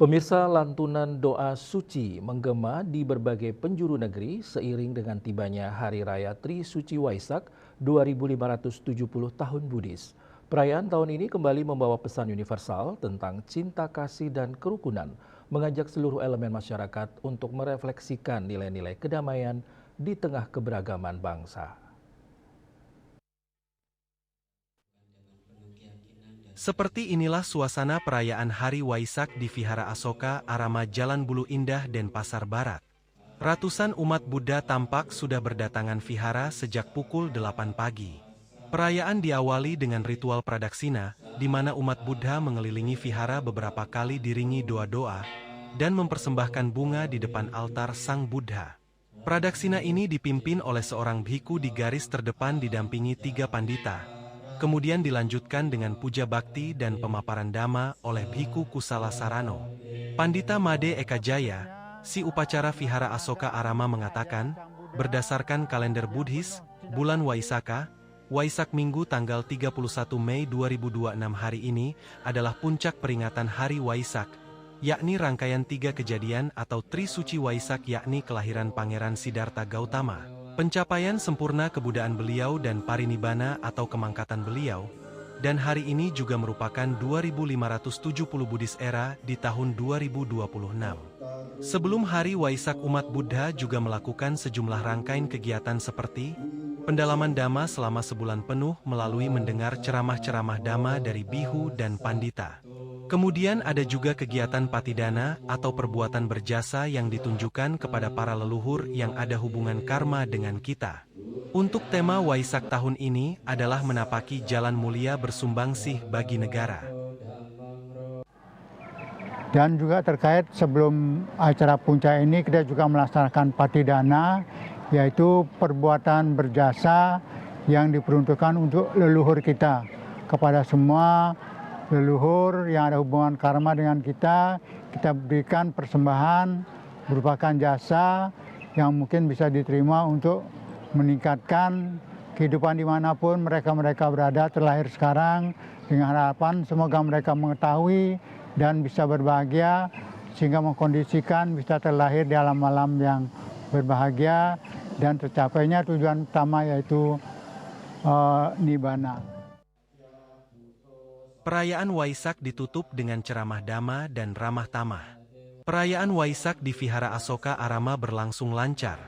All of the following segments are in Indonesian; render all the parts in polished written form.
Pemirsa, lantunan doa suci menggema di berbagai penjuru negeri seiring dengan tibanya Hari Raya Tri Suci Waisak 2570 Tahun Buddhis. Perayaan tahun ini kembali membawa pesan universal tentang cinta kasih dan kerukunan, mengajak seluruh elemen masyarakat untuk merefleksikan nilai-nilai kedamaian di tengah keberagaman bangsa. Seperti inilah suasana perayaan Hari Waisak di Vihara Asoka, Arama Jalan Bulu Indah, Denpasar Barat. Ratusan umat Buddha tampak sudah berdatangan vihara sejak pukul 8 pagi. Perayaan diawali dengan ritual pradaksina, di mana umat Buddha mengelilingi vihara beberapa kali diringi doa-doa, dan mempersembahkan bunga di depan altar Sang Buddha. Pradaksina ini dipimpin oleh seorang bhikkhu di garis terdepan didampingi 3 pandita. Kemudian dilanjutkan dengan puja bakti dan pemaparan dhamma oleh Bhikkhu Kusala Sarano. Pandita Made Eka Jaya, si upacara Vihara Asoka Arama mengatakan, berdasarkan kalender Buddhis, bulan Waisaka, Waisak Minggu tanggal 31 Mei 2026 hari ini adalah puncak peringatan Hari Waisak, yakni rangkaian 3 kejadian atau Tri Suci Waisak, yakni kelahiran Pangeran Siddhartha Gautama, pencapaian sempurna kebudayaan beliau dan parinibbana atau kemangkatan beliau, dan hari ini juga merupakan 2570 Buddhis era di tahun 2026. Sebelum Hari Waisak, umat Buddha juga melakukan sejumlah rangkaian kegiatan seperti pendalaman dhamma selama sebulan penuh melalui mendengar ceramah-ceramah dhamma dari bihu dan pandita. Kemudian ada juga kegiatan patidana atau perbuatan berjasa yang ditunjukkan kepada para leluhur yang ada hubungan karma dengan kita. Untuk tema Waisak tahun ini adalah menapaki jalan mulia bersumbangsih bagi negara. Dan juga terkait sebelum acara puncak ini kita juga melaksanakan patidana, yaitu perbuatan berjasa yang diperuntukkan untuk leluhur kita. Kepada semua leluhur yang ada hubungan karma dengan kita berikan persembahan merupakan jasa yang mungkin bisa diterima untuk meningkatkan kehidupan dimanapun mereka berada terlahir sekarang, dengan harapan semoga mereka mengetahui dan bisa berbahagia sehingga mengkondisikan bisa terlahir di alam-alam yang berbahagia dan tercapainya tujuan utama yaitu nibbana. Perayaan Waisak ditutup dengan ceramah dhamma dan ramah tamah. Perayaan Waisak di Vihara Asoka Arama berlangsung lancar.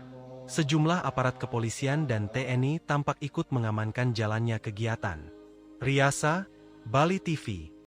Sejumlah aparat kepolisian dan TNI tampak ikut mengamankan jalannya kegiatan. Riasa, Bali TV.